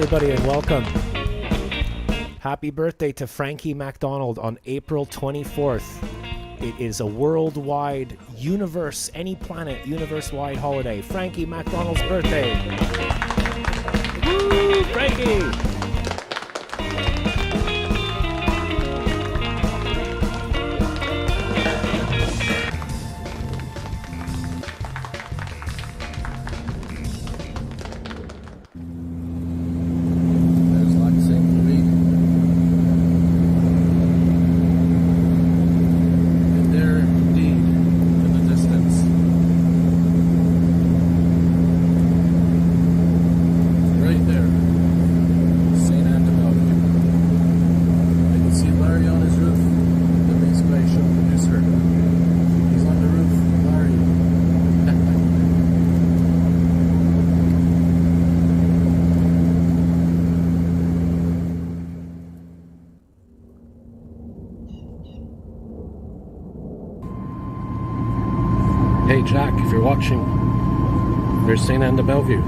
everybody, and welcome. Happy birthday to Frankie MacDonald on April 24th. It is a worldwide universe, any planet, universe-wide holiday. Frankie MacDonald's birthday. Woo, Frankie! Hey Jack, if you're watching, there's St. Anne de Bellevue.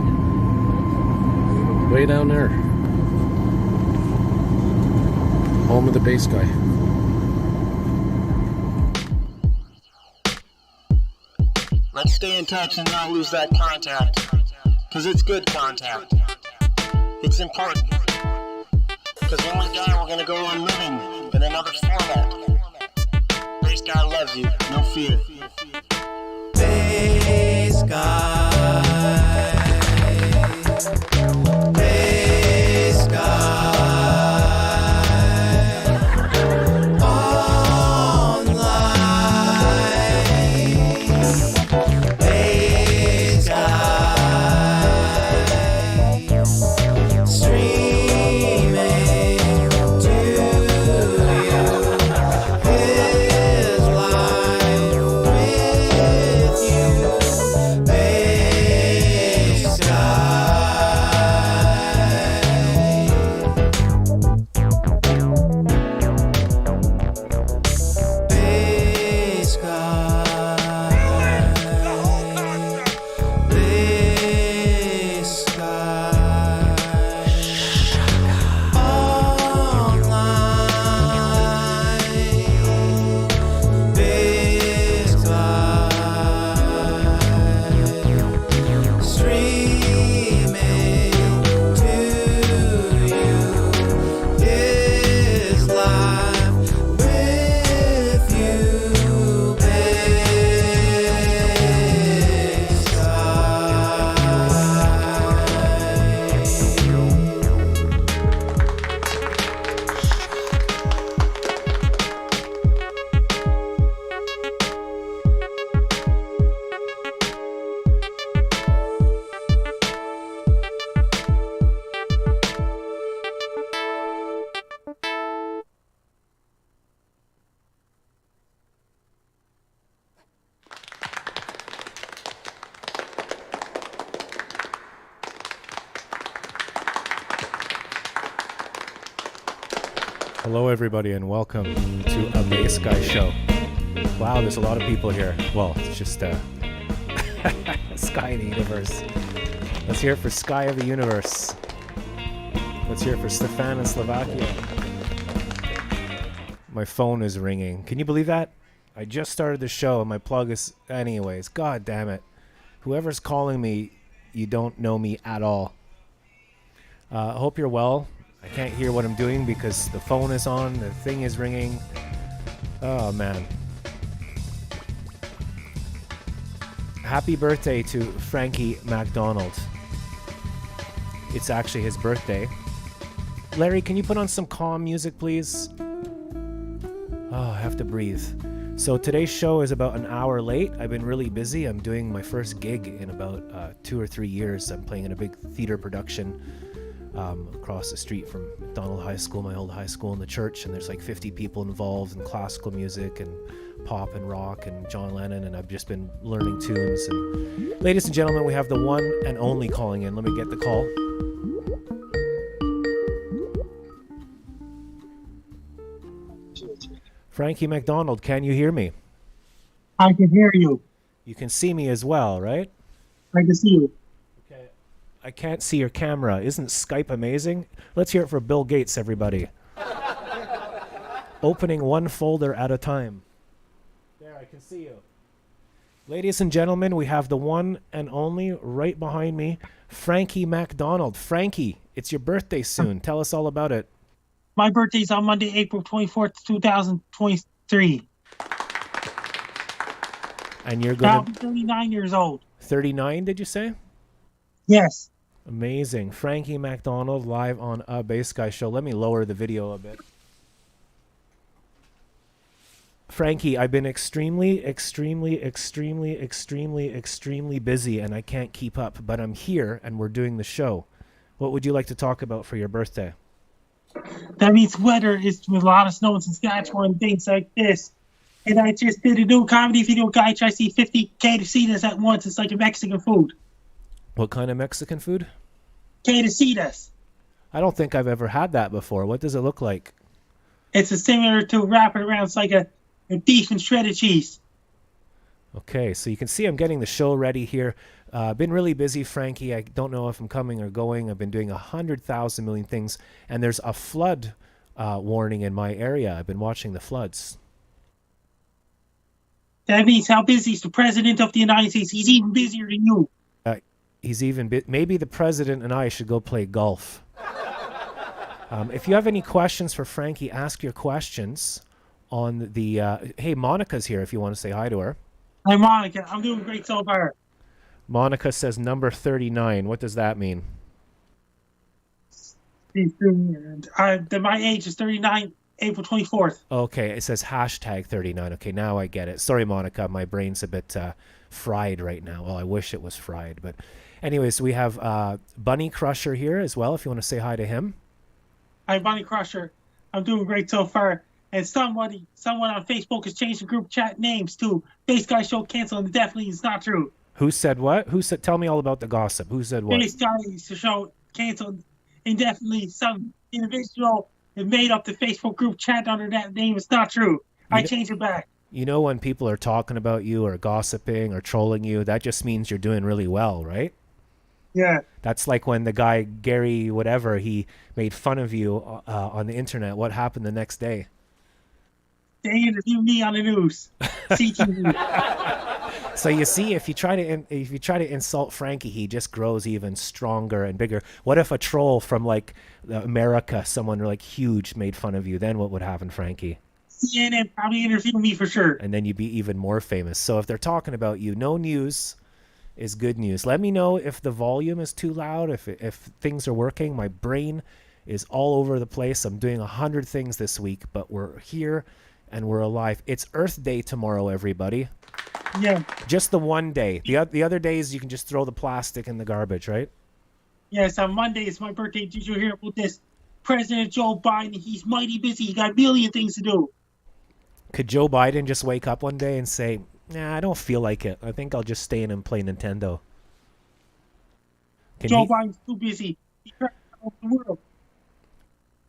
Way down there. Home of the bass guy. Let's stay in touch and not lose that contact. Because it's good contact. It's important. Because when we die, we're going to go on living in another format. Bass guy loves you. No fear. Bass guy, bass guy, online, bass guy, streaming to you, his life with you. Bass Hello everybody, and welcome to a Bass Guy show. Wow, there's a lot of people here. Well, it's just Sky in the Universe. Let's hear it for Sky of the Universe. Let's hear it for Stefan in Slovakia. My phone is ringing. Can you believe that? I just started the show and my plug is... Anyways, god damn it. Whoever's calling me, you don't know me at all. I hope you're well. I can't hear what I'm doing because the phone is on, the thing is ringing. Oh man. Happy birthday to Frankie MacDonald. It's actually his birthday. Larry, can you put on some calm music, please? Oh, I have to breathe. So today's show is about an hour late. I've been really busy. I'm doing my first gig in about 2 or 3 years. I'm playing in a big theater production across the street from McDonald High School, my old high school, in the church, and there's like 50 people involved in classical music and pop and rock and John Lennon, and I've just been learning tunes. And ladies and gentlemen, we have the one and only calling in. Let me get the call. Frankie MacDonald, can you hear me? I can hear you. You can see me as well, right? I can see you. Okay. I can't see your camera. Isn't Skype amazing? Let's hear it for Bill Gates, everybody. Opening one folder at a time. There, I can see you. Ladies and gentlemen, we have the one and only right behind me, Frankie MacDonald. Frankie, it's your birthday soon. Tell us all about it. My birthday's on Monday, April 24th, 2023. And you're I'll going be to... 39 years old. 39, did you say? Yes. Amazing. Frankie MacDonald live on A Bass Guy Show. Let me lower the video a bit. Frankie, I've been extremely busy and I can't keep up, but I'm here and we're doing the show. What would you like to talk about for your birthday? That means weather is with a lot of snow in Saskatchewan and things like this. And I just did a new comedy video, guy. I see 50 quesadillas at once. It's like a Mexican food. What kind of Mexican food? Quesadillas. I don't think I've ever had that before. What does it look like? It's a similar to wrap it around. It's like a beef and shredded cheese. Okay, so you can see I'm getting the show ready here. Been really busy, Frankie. I don't know if I'm coming or going. I've been doing 100,000 million things, and there's a flood warning in my area. I've been watching the floods. That means how busy is the president of the United States? He's even busier than you. He's even maybe the president and I should go play golf. If you have any questions for Frankie, ask your questions on the... hey, Monica's here if you want to say hi to her. Hi, Monica. I'm doing great so far. Monica says number 39. What does that mean? My age is 39, April 24th. Okay, it says hashtag 39. Okay, now I get it. Sorry, Monica. My brain's a bit fried right now. Well, I wish it was fried. But anyways, we have Bunny Crusher here as well, if you want to say hi to him. Hi, Bunny Crusher. I'm doing great so far. And someone on Facebook has changed the group chat names to Bass Guy Show Cancel, and definitely it's not true. Who said what? Who said? Tell me all about the gossip. Who said what? Bass Guy Show Canceled indefinitely. Some individual that made up the Facebook group chat under that name. It's not true. I changed it back. You know, when people are talking about you or gossiping or trolling you, that just means you're doing really well, right? Yeah. That's like when the guy, Gary whatever, he made fun of you on the internet. What happened the next day? They interviewed me on the news. CTV. So you see, if you try to insult Frankie, he just grows even stronger and bigger. What if a troll from like America, someone like huge, made fun of you? Then what would happen, Frankie? CNN probably interviewed me for sure. And then you'd be even more famous. So if they're talking about you, no news is good news. Let me know if the volume is too loud, if things are working. My brain is all over the place. I'm doing 100 things this week, but we're here and we're alive. It's Earth Day tomorrow, everybody. Yeah. Just the one day. The other days you can just throw the plastic in the garbage, right? Yes, on Monday is my birthday. Did you hear about this? President Joe Biden, he's mighty busy. He got a million things to do. Could Joe Biden just wake up one day and say, nah, I don't feel like it. I think I'll just stay in and play Nintendo. Joe Biden's too busy. He's trying to help the world.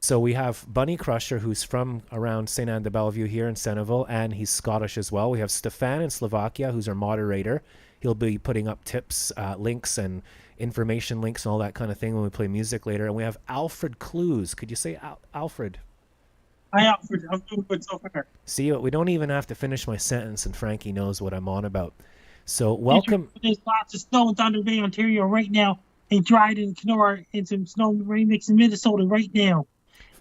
So we have Bunny Crusher, who's from around St. Anne de Bellevue here in Centerville, and he's Scottish as well. We have Stefan in Slovakia, who's our moderator. He'll be putting up tips, links, and information links and all that kind of thing when we play music later. And we have Alfred Clues. Could you say Alfred? Hi, Alfred. I'm doing good so far. See, we don't even have to finish my sentence, and Frankie knows what I'm on about. So welcome. There's lots of snow in Thunder Bay, Ontario right now, and Dryden, Kenora, and some snow rain mix in Minnesota right now.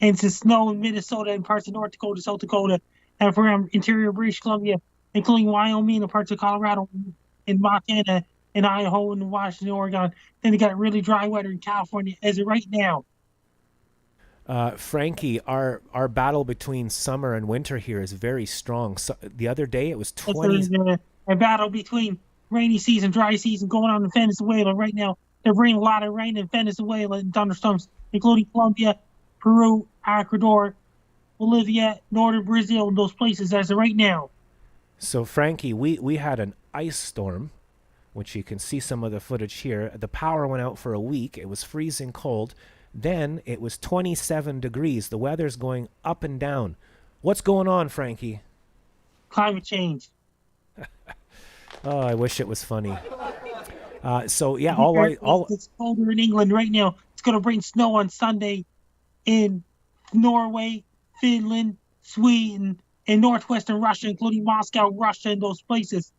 And some snow in Minnesota and parts of North Dakota, South Dakota, and from interior British Columbia, including Wyoming and parts of Colorado, and Montana, and Idaho, and Washington, Oregon. Then they got really dry weather in California as of right now. Frankie, our battle between summer and winter here is very strong. So, the other day it was 20. A battle between rainy season, dry season going on in Venezuela right now. They're bringing a lot of rain in Venezuela and thunderstorms, including Colombia, Peru, Ecuador, Bolivia, northern Brazil, and those places as of right now. So, Frankie, we had an ice storm, which you can see some of the footage here. The power went out for a week. It was freezing cold. Then it was 27 degrees. The weather's going up and down. What's going on, Frankie? Climate change. Oh, I wish it was funny. So yeah, all It's colder in England right now. It's going to bring snow on Sunday in Norway, Finland, Sweden, and northwestern Russia, including Moscow, Russia, and those places.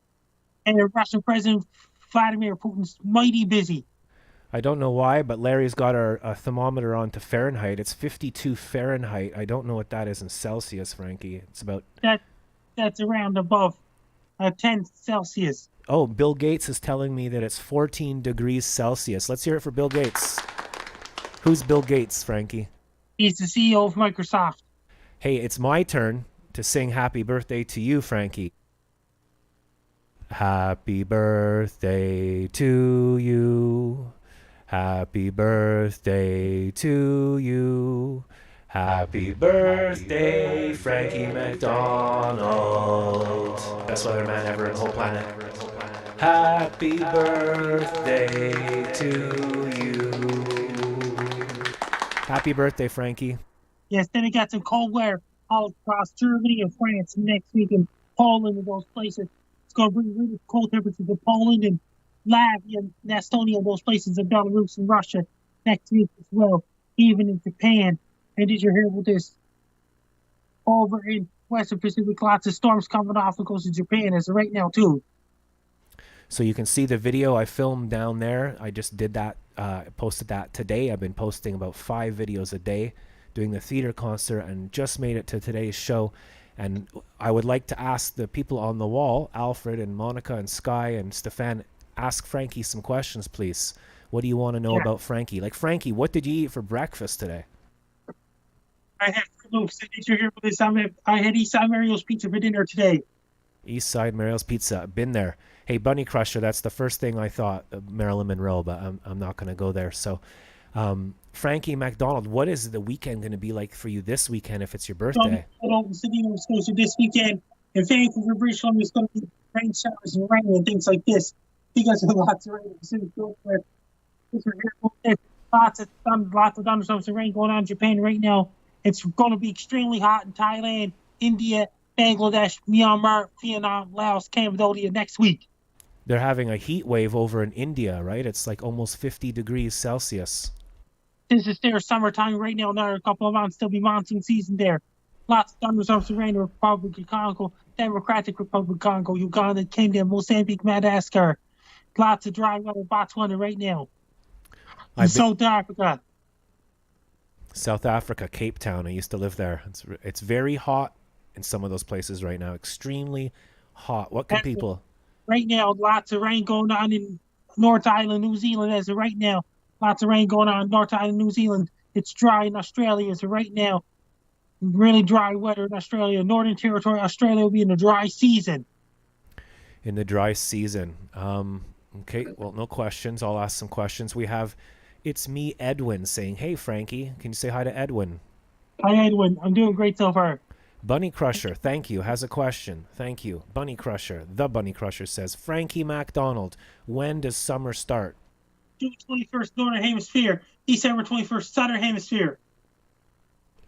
And Russian President Vladimir Putin's mighty busy. I don't know why, but Larry's got our thermometer on to Fahrenheit. It's 52 Fahrenheit. I don't know what that is in Celsius, Frankie. It's about. That's around above 10 Celsius. Oh, Bill Gates is telling me that it's 14 degrees Celsius. Let's hear it for Bill Gates. Who's Bill Gates, Frankie? He's the CEO of Microsoft. Hey, it's my turn to sing happy birthday to you, Frankie. Happy birthday to you. Happy birthday to you. Happy birthday, Frankie McDonald. Best weatherman ever in the whole planet. Happy birthday to you. Happy birthday, Frankie. Yes, then he got some cold weather all across Germany and France next week, and Poland and those places. It's going to bring really cold temperatures to Poland and Latvia and Estonia, those places, and Belarus and Russia next week as well, even in Japan. And did you hear about this? Over in Western Pacific, lots of storms coming off the coast of Japan as of right now, too. So you can see the video I filmed down there. I just did that, posted that today. I've been posting about 5 videos a day doing the theater concert and just made it to today's show. And I would like to ask the people on the wall, Alfred and Monica and Sky and Stefan, ask Frankie some questions, please. What do you want to know about Frankie? Like, Frankie, what did you eat for breakfast today? I had Loops. Did you hear about this? I had East Side Mario's Pizza for dinner today. East Side Mario's Pizza. Been there. Hey, Bunny Crusher, that's the first thing I thought of Marilyn Monroe, but I'm not going to go there. So, Frankie McDonald, what is the weekend going to be like for you this weekend if it's your birthday? City Nova Scotia this weekend. In Vancouver, British Columbia, it's going to be rain showers and rain and things like this. Because of lots of rain in the city. Lots of thunderstorms and rain going on in Japan right now. It's going to be extremely hot in Thailand, India, Bangladesh, Myanmar, Vietnam, Laos, Cambodia next week. They're having a heat wave over in India, right? It's like almost 50 degrees Celsius. Since it's their summertime right now, another couple of months, there'll be monsoon season there. Lots of thunderstorms and rain in the Republic of Congo, Democratic Republic of Congo, Uganda, Kenya, Mozambique, Madagascar. Lots of dry weather in Botswana right now. In South Africa. South Africa, Cape Town. I used to live there. It's very hot in some of those places right now. Extremely hot. What can people... Right now, lots of rain going on in North Island, New Zealand as of right now. Lots of rain going on in North Island, New Zealand. It's dry in Australia as of right now. Really dry weather in Australia. Northern Territory, Australia will be in the dry season. In the dry season. Okay, well, no questions. I'll ask some questions. We have... It's me, Edwin, saying, hey, Frankie, can you say hi to Edwin? Hi, Edwin. I'm doing great so far. Bunny Crusher, thank you, has a question. Thank you. Bunny Crusher, the Bunny Crusher says, Frankie MacDonald, when does summer start? June 21st, Northern Hemisphere. December 21st, Southern Hemisphere.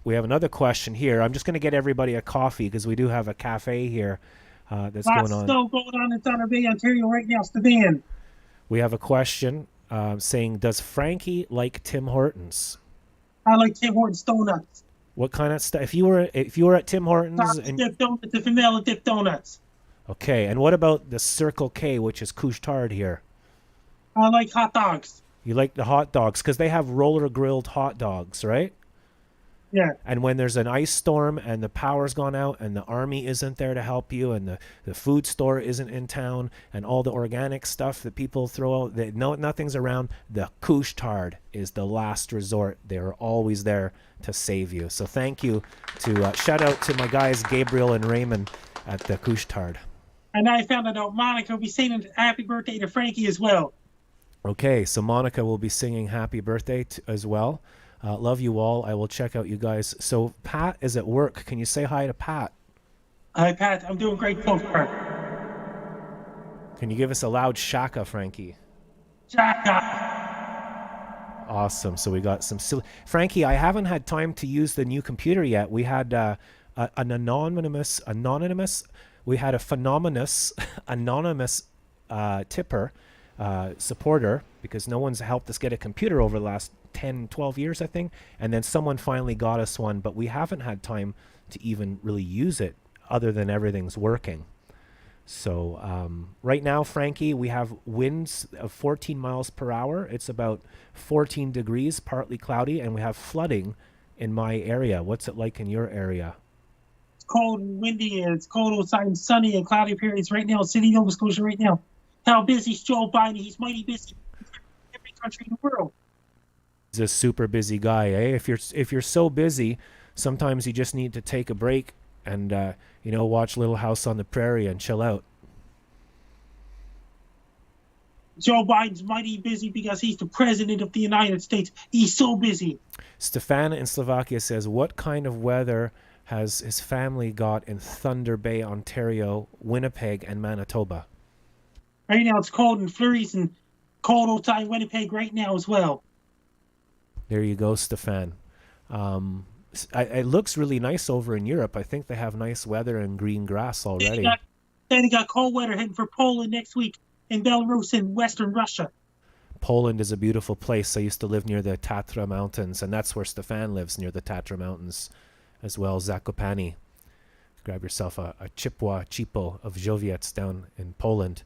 We have another question here. I'm just going to get everybody a coffee because we do have a cafe here that's Lots going on. of snow going on in Thunder Bay, Ontario right now. It's the van. We have a question saying, does Frankie like Tim Hortons? I like Tim Hortons donuts. What kind of stuff? If you were at Tim Hortons, Dip donuts, the vanilla dip donuts. Okay, and what about the Circle K, which is Couche-Tard here? I like hot dogs. You like the hot dogs because they have roller grilled hot dogs, right? Yeah. And when there's an ice storm and the power's gone out and the army isn't there to help you and the food store isn't in town and all the organic stuff that people throw out, nothing's around, the Couche-Tard is the last resort. They're always there to save you. So thank you to shout out to my guys Gabriel and Raymond at the Couche-Tard. And I found out Monica will be singing happy birthday to Frankie as well. Okay, so Monica will be singing happy birthday as well. Love you all. I will check out you guys. So Pat is at work. Can you say hi to Pat? Hi, Pat. I'm doing great so far. Can you give us a loud shaka, Frankie? Shaka. Awesome. So we got some silly... Frankie, I haven't had time to use the new computer yet. We had an anonymous... We had a anonymous tipper supporter, because no one's helped us get a computer over the last 10, 12 years, I think. And then someone finally got us one, but we haven't had time to even really use it other than everything's working. So right now, Frankie, we have winds of 14 miles per hour. It's about 14 degrees, partly cloudy, and we have flooding in my area. What's it like in your area? It's cold and windy, and it's cold outside and sunny and cloudy periods right now in Sydney, Nova Scotia right now. How busy is Joe Biden? He's mighty busy. Every country in the world. He's a super busy guy, eh? If you're so busy, sometimes you just need to take a break and watch Little House on the Prairie and chill out. Joe Biden's mighty busy because he's the president of the United States. He's so busy. Stefan in Slovakia says, what kind of weather has his family got in Thunder Bay, Ontario, Winnipeg, and Manitoba? Right now it's cold and flurries and cold outside Winnipeg right now as well. There you go, Stefan. It looks really nice over in Europe. I think they have nice weather and green grass already. Then they got cold weather heading for Poland next week, and Belarus and Western Russia. Poland is a beautiful place. I used to live near the Tatra Mountains, and that's where Stefan lives, near the Tatra Mountains as well, Zakopane. Grab yourself a Chipwa Chipo of Jowiec down in Poland.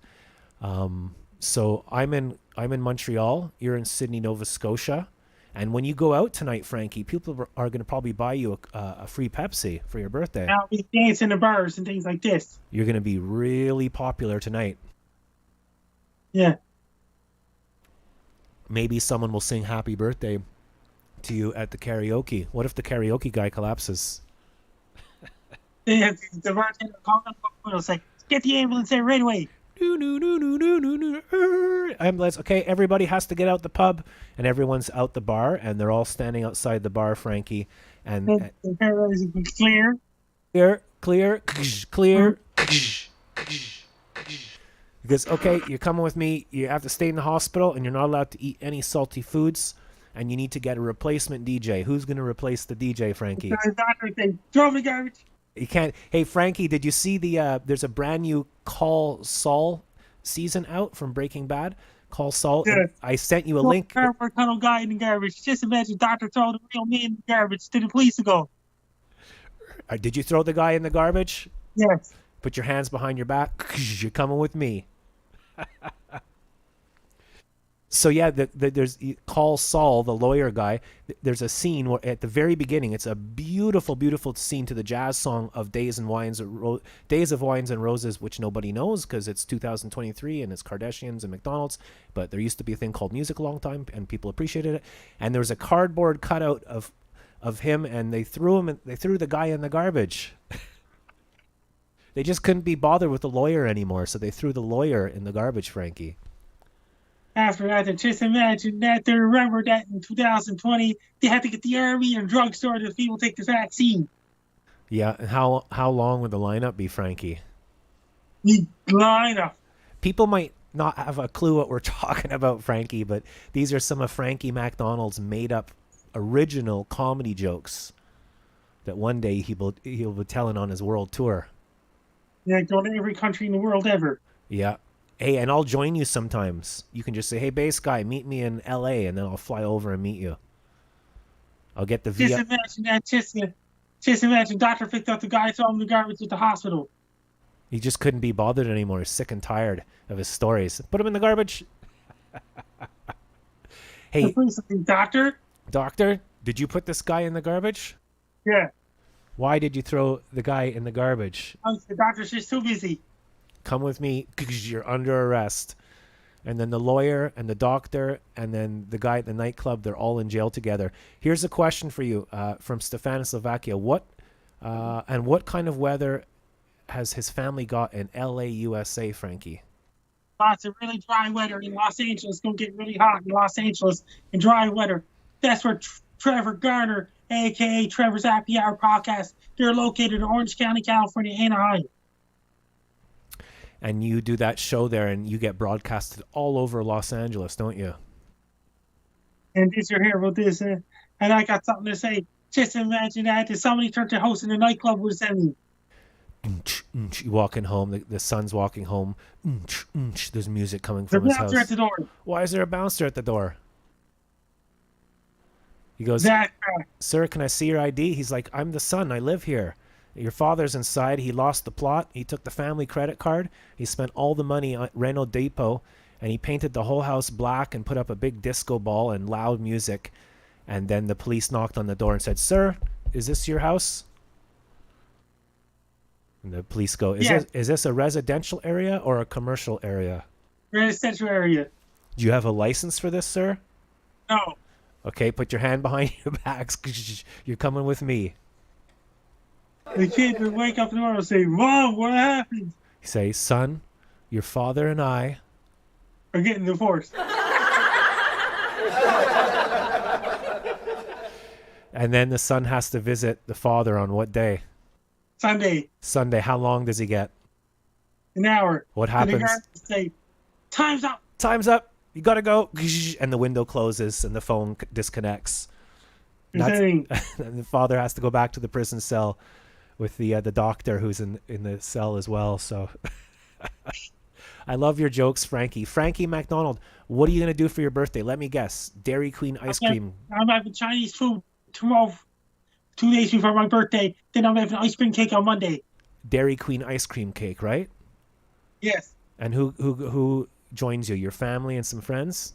So I'm in Montreal. You're in Sydney, Nova Scotia. And when you go out tonight, Frankie, people are going to probably buy you a free Pepsi for your birthday. I'll be dancing in the bars and things like this. You're going to be really popular tonight. Yeah. Maybe someone will sing happy birthday to you at the karaoke. What if the karaoke guy collapses? The bartender called up and was like, get the ambulance there right away. Ambulance. Okay, everybody has to get out the pub, and everyone's out the bar, and they're all standing outside the bar, Frankie. And The paradise is clear. clear. Because, okay, you're coming with me. You have to stay in the hospital, and you're not allowed to eat any salty foods, and you need to get a replacement DJ. Who's going to replace the DJ, Frankie? The doctor said, throw the garbage. You can't. Hey, Frankie, did you see there's a brand new Call Saul season out from Breaking Bad? Call Saul. Yeah. I sent you a link. Carport tunnel guy in the garbage. Just imagine doctor throwing the real man in the garbage to the police ago. Did you throw the guy in the garbage? Yes. Put your hands behind your back. You're coming with me. So yeah, there's Call Saul, the lawyer guy. There's a scene where at the very beginning, it's a beautiful, beautiful scene to the jazz song of Days of Wines and Roses, which nobody knows because it's 2023 and it's Kardashians and McDonald's. But there used to be a thing called music a long time, and people appreciated it. And there was a cardboard cutout of him, and they threw the guy in the garbage. They just couldn't be bothered with the lawyer anymore, so they threw the lawyer in the garbage, Frankie. After that, just imagine that they remember that in 2020, they had to get the army and drugstores if people take the vaccine. Yeah, and how long would the lineup be, Frankie? The lineup. People might not have a clue what we're talking about, Frankie, but these are some of Frankie MacDonald's made-up original comedy jokes that one day he'll be telling on his world tour. Yeah, go to every country in the world ever. Yeah. Hey, and I'll join you sometimes. You can just say, hey, bass guy, meet me in L.A., and then I'll fly over and meet you. I'll get the Just imagine that. Just imagine doctor picked up the guy, threw him in the garbage at the hospital. He just couldn't be bothered anymore. He's sick and tired of his stories. Put him in the garbage. Hey, doctor, did you put this guy in the garbage? Yeah. Why did you throw the guy in the garbage? The doctor's just too busy. Come with me because you're under arrest. And then the lawyer and the doctor and then the guy at the nightclub, they're all in jail together. Here's a question for you from Stefan, Slovakia. What kind of weather has his family got in LA, USA, Frankie? Lots of really dry weather in Los Angeles. It's going to get really hot in Los Angeles and dry weather. That's where Trevor Garner, a.k.a. Trevor's Happy Hour podcast, they're located in Orange County, California, Anaheim. And you do that show there and you get broadcasted all over Los Angeles, don't you? And did you hear about this? And I got something to say. Just imagine that if somebody turned to hosting a nightclub with me. You walking home, the son's walking home. There's music coming The from his bouncer house. at the door. Why is there a bouncer at the door? He goes, Zach, sir, can I see your ID? He's like, I'm the son. I live here. Your father's inside. He lost the plot. He took the family credit card. He spent all the money on Renault Depot, and he painted the whole house black and put up a big disco ball and loud music. And then the police knocked on the door and said, sir, is this your house? And the police go, is this a residential area or a commercial area? residential area. Do you have a license for this, sir? No. Okay, put your hand behind your backs. You're coming with me. The kid would wake up tomorrow and say, Mom, what happened? You say, son, your father and I Are getting divorced. And then the son has to visit the father on what day? Sunday, Sunday. How long does he get? an hour. What And the happens? guy would say, time's up. Time's up. You gotta go. And the window closes and the phone disconnects. And That's- saying, And the father has to go back to the prison cell with the doctor who's in the cell as well. So I love your jokes, Frankie. Frankie McDonald, what are you gonna do for your birthday? Let me guess. Dairy Queen ice cream. I'm having Chinese food tomorrow, 2 days before my birthday. Then I'm having ice cream cake on Monday. Dairy Queen ice cream cake, right? Yes, And who joins you? Your family and some friends?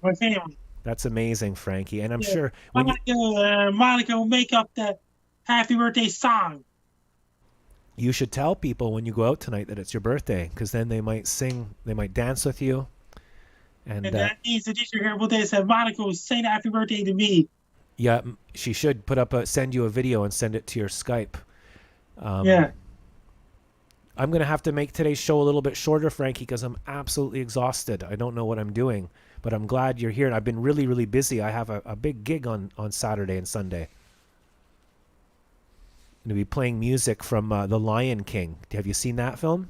my family. That's amazing, Frankie. And I'm Yeah. sure when Monica will make up the happy birthday song. you should tell people when you go out tonight that it's your birthday, because then they might sing, they might dance with you. And And that means the teacher here will say, Monica will sing happy birthday to me. yeah, she should send you a video and send it to your Skype. Yeah. I'm going to have to make today's show a little bit shorter, Frankie, because I'm absolutely exhausted. I don't know what I'm doing, but I'm glad you're here. And I've been really, really busy. I have a big gig on Saturday and Sunday. I'm going to be playing music from The Lion King. Have you seen that film?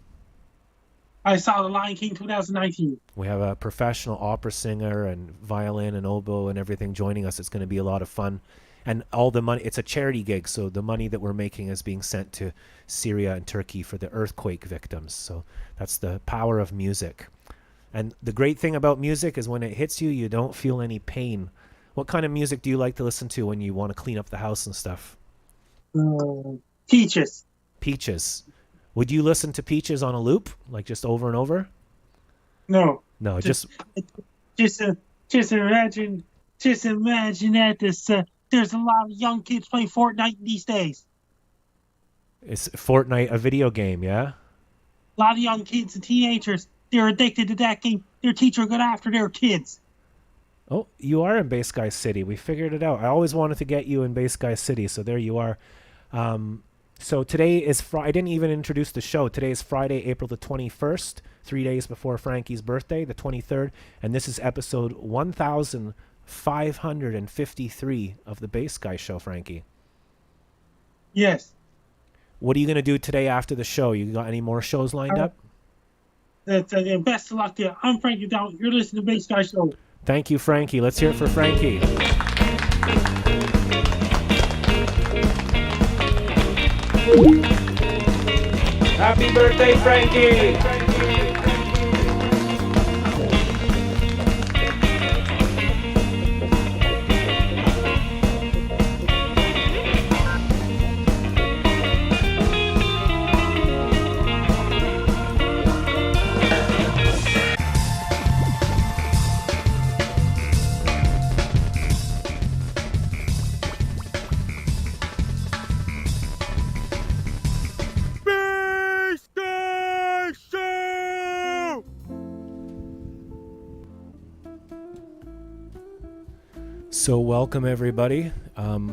I saw The Lion King 2019. We have a professional opera singer and violin and oboe and everything joining us. It's going to be a lot of fun. And all the money, it's a charity gig, so the money that we're making is being sent to Syria and Turkey for the earthquake victims. So that's the power of music. And the great thing about music is when it hits you, you don't feel any pain. What kind of music do you like to listen to when you want to clean up the house and stuff? Peaches. Peaches. Would you listen to Peaches on a loop, like just over and over? No. No, Just imagine that there's a lot of young kids playing Fortnite these days. Is Fortnite a video game, yeah? A lot of young kids and teenagers, they're addicted to that game. Their teacher got after their kids. Oh, you are in Bay Sky City. We figured it out. I always wanted to get you in Bay Sky City, so there you are. So today is I didn't even introduce the show. Today is Friday, April the 21st, 3 days before Frankie's birthday, the 23rd, and this is episode 1553 of the Bay Sky Show, Frankie. Yes. What are you going to do today after the show? You got any more shows lined up? That's best of luck there. I'm Frankie Down. You're listening to Base Guy Show. Thank you, Frankie. Let's hear it for Frankie. Happy birthday, Frankie! So welcome everybody. I'm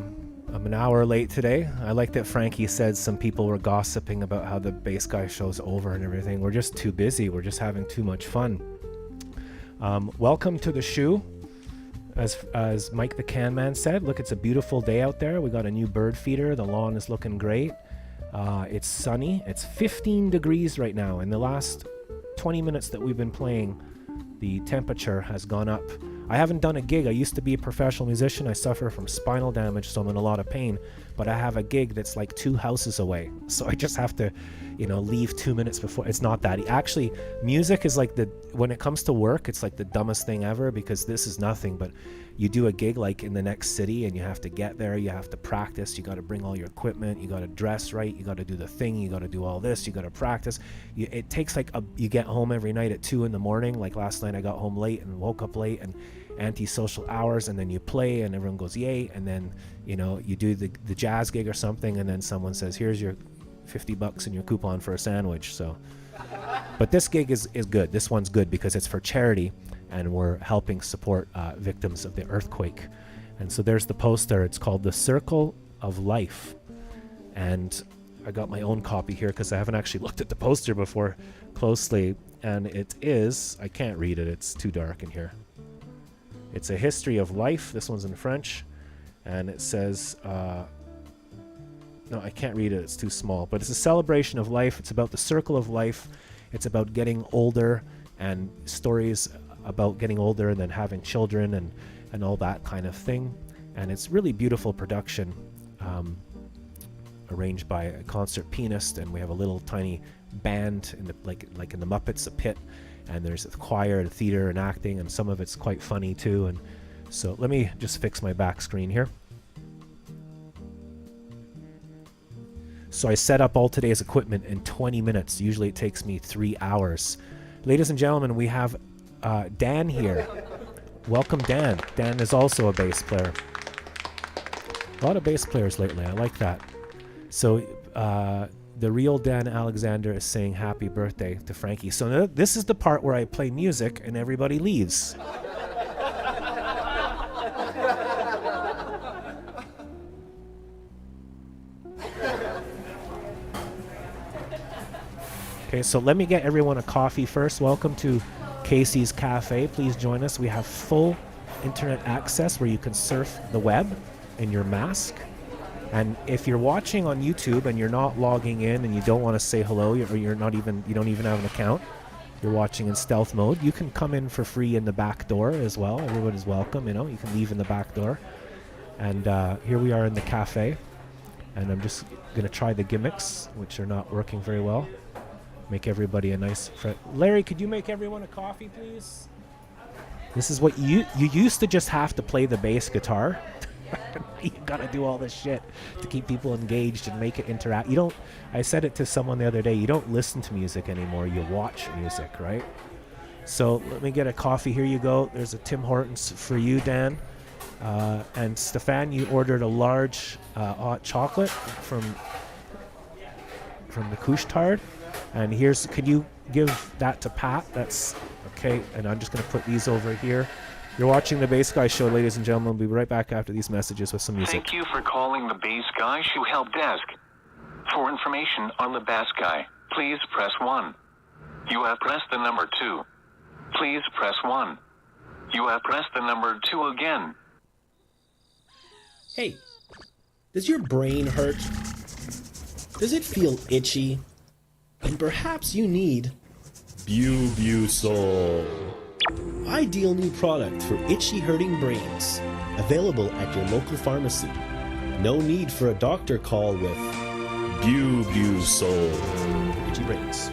an hour late today. I like that Frankie said some people were gossiping about how the Bass Guy show's over and everything. We're just too busy. We're just having too much fun. Welcome to the shoe. As Mike the Can Man said, look, it's a beautiful day out there. We got a new bird feeder. The lawn is looking great. It's sunny. It's 15 degrees right now. In the last 20 minutes that we've been playing, the temperature has gone up. I haven't done a gig. I used to be a professional musician. I suffer from spinal damage, so I'm in a lot of pain. but I have a gig that's like 2 houses away. So I just have to, leave 2 minutes before. It's not that. Actually, music is like when it comes to work, it's like the dumbest thing ever, because this is nothing, but you do a gig like in the next city and you have to get there, you have to practice, you got to bring all your equipment, you got to dress right, you got to do the thing, you got to do all this, you got to practice. It takes like you get home every night at 2 a.m. Like last night I got home late and woke up late, and anti-social hours, and then you play and everyone goes yay, and then you do the jazz gig or something, and then someone says, here's your $50 and your coupon for a sandwich. So but this gig is good. This one's good because it's for charity, and we're helping support victims of the earthquake. And so there's the poster. It's called The Circle of Life, and I got my own copy here because I haven't actually looked at the poster before closely, and it is, I can't read it, it's too dark in here. It's a history of life. This one's in French, and it says, no, I can't read it, it's too small, but it's a celebration of life. It's about the circle of life. It's about getting older and stories about getting older and then having children and all that kind of thing. And it's really beautiful production, arranged by a concert pianist, and we have a little tiny band in the like in the Muppets, a pit, and there's a choir and theater and acting, and some of it's quite funny too. And so let me just fix my back screen here. So I set up all today's equipment in 20 minutes. Usually it takes me 3 hours. Ladies and gentlemen, we have Dan here. Welcome, Dan. Dan is also a bass player. A lot of bass players lately. I like that. So the real Dan Alexander is saying happy birthday to Frankie. So this is the part where I play music and everybody leaves. Okay, so let me get everyone a coffee first. Welcome to Casey's Cafe. Please join us. We have full internet access where you can surf the web in your mask. And if you're watching on YouTube and you're not logging in and you don't want to say hello, or you don't even have an account, you're watching in stealth mode, you can come in for free in the back door as well. Everyone is welcome, you can leave in the back door. And here we are in the cafe, and I'm just going to try the gimmicks, which are not working very well. Make everybody a nice friend. Larry, could you make everyone a coffee, please? This is what you used to just have to play the bass guitar. You gotta do all this shit to keep people engaged and make it interact. I said it to someone the other day, you don't listen to music anymore, you watch music, right? So let me get a coffee. Here you go. There's a Tim Hortons for you, Dan. And Stefan, you ordered a large hot chocolate from the Couche-Tard. And could you give that to Pat? That's okay. And I'm just going to put these over here. You're watching The Bass Guy Show, ladies and gentlemen. We'll be right back after these messages with some music. Thank you for calling the Bass Guy Show help desk. For information on the Bass Guy, please press 1. You have pressed the number 2. Please press 1. You have pressed the number 2 again. Hey, does your brain hurt? Does it feel itchy? And perhaps you need Bubusol. Ideal new product for itchy hurting brains. Available at your local pharmacy. No need for a doctor call with Bubusol. Itchy brains.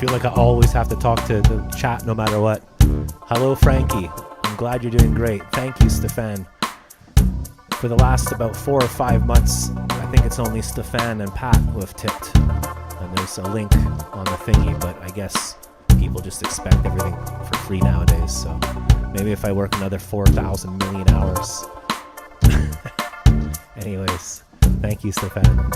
feel like I always have to talk to the chat no matter what. Hello, Frankie. I'm glad you're doing great. Thank you, Stefan. For the last about 4 or 5 months, I think it's only Stefan and Pat who have tipped. And there's a link on the thingy, but I guess people just expect everything for free nowadays. So maybe if I work another 4,000 million hours. Anyways, thank you, Stefan.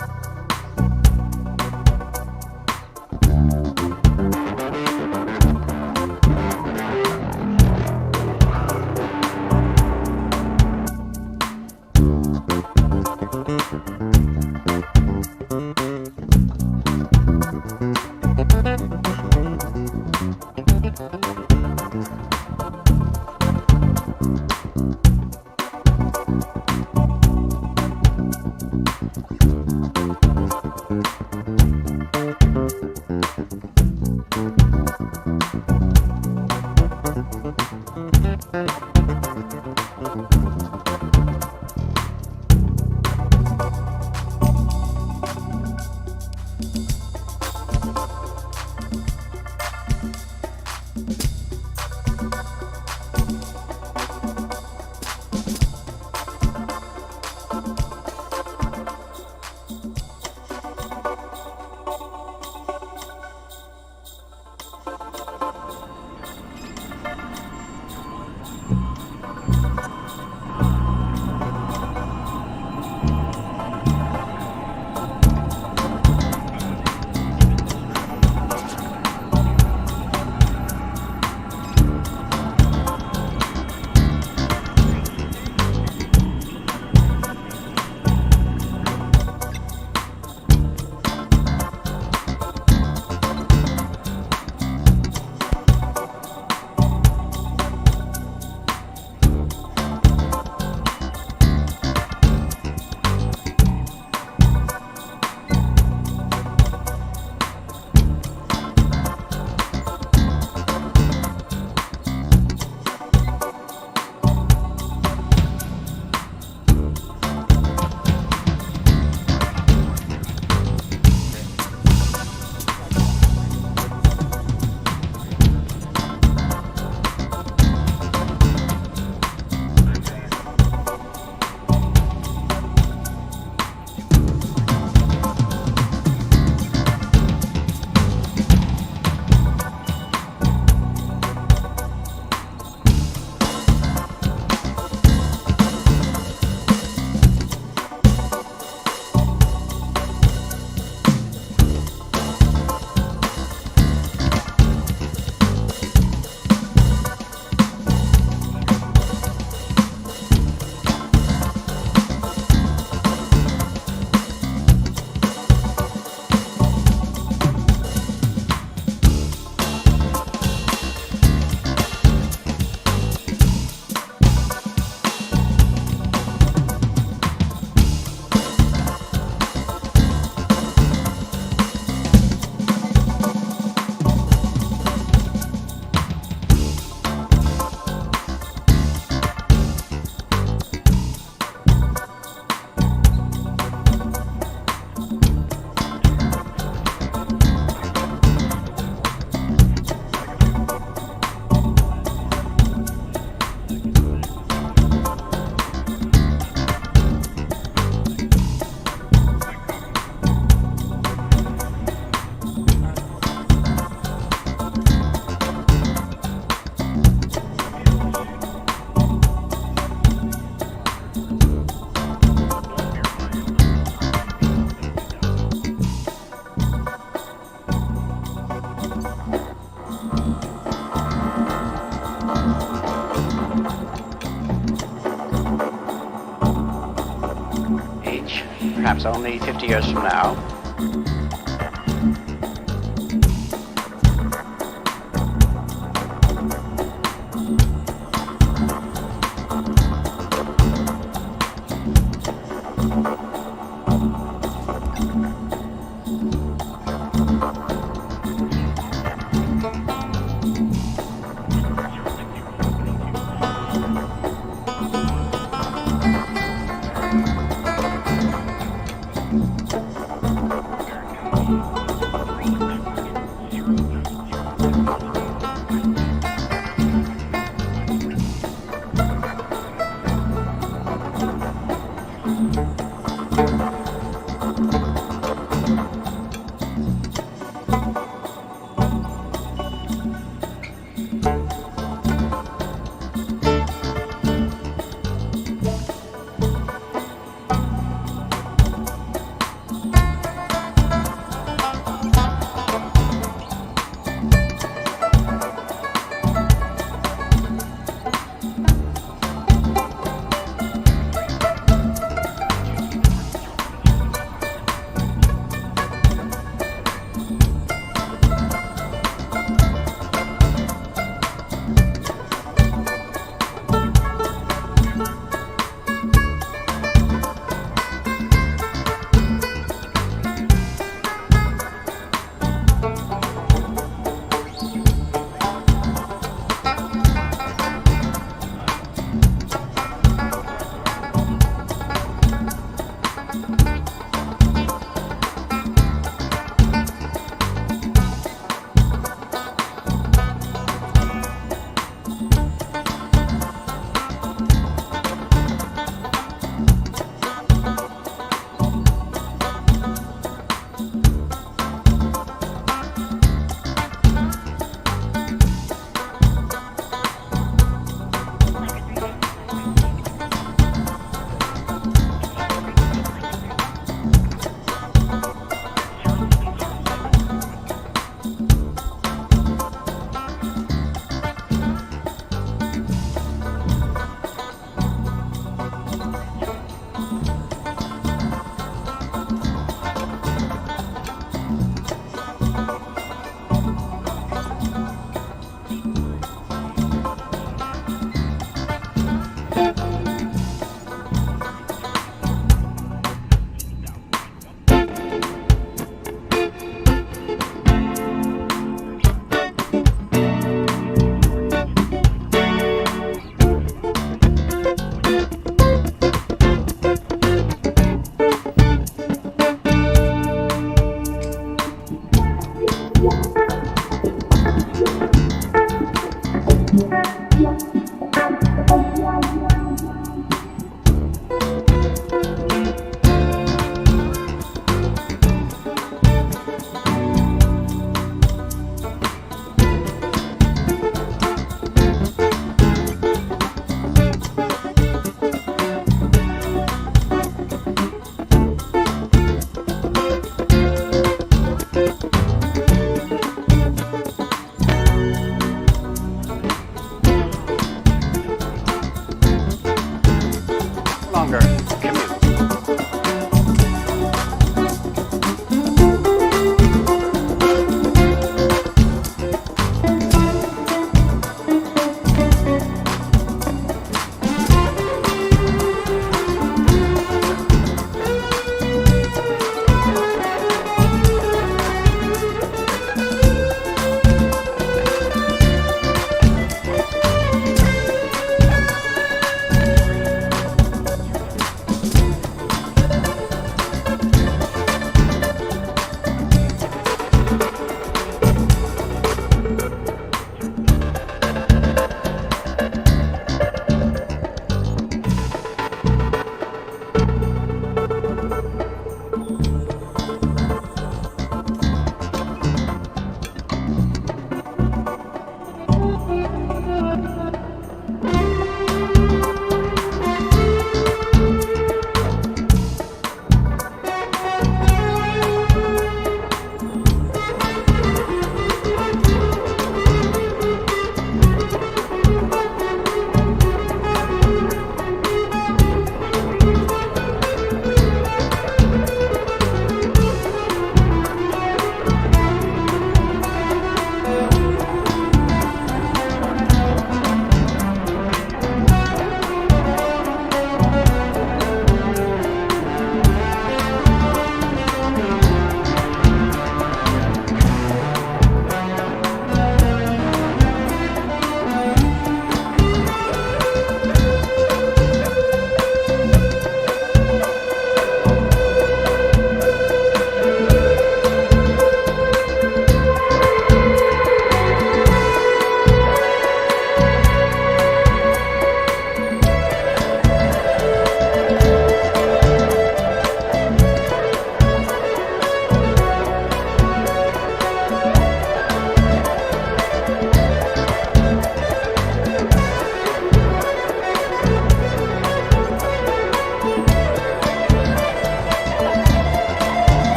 perhaps only 50 years from now.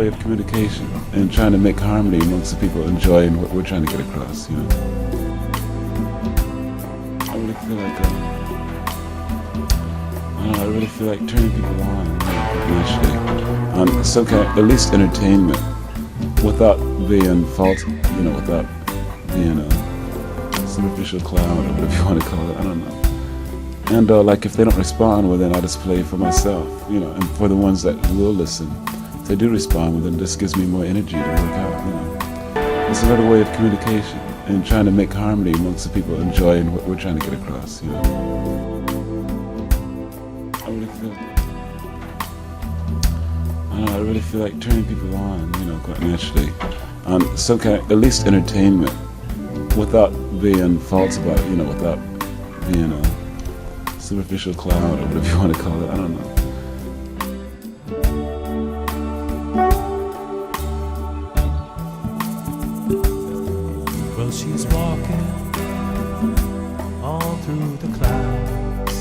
way of communication and trying to make harmony amongst the people enjoying what we're trying to get across, you know. I really feel like, I really feel like turning people on, you know, naturally, on some kind, at least entertainment, without being false, you know, without being a superficial clown or whatever you want to call it, I don't know. And like if they don't respond, well then I'll just play for myself, you know, and for the ones that will listen, if they do respond, well then this gives me more energy to work out, you know. It's another way of communication and trying to make harmony amongst the people enjoying what we're trying to get across, you know. I really feel like turning people on, you know, quite naturally, on some kind, at least entertainment, without being false about it, you know, without being a superficial clown or whatever you want to call it, I don't know. Well, she's walking all through the clouds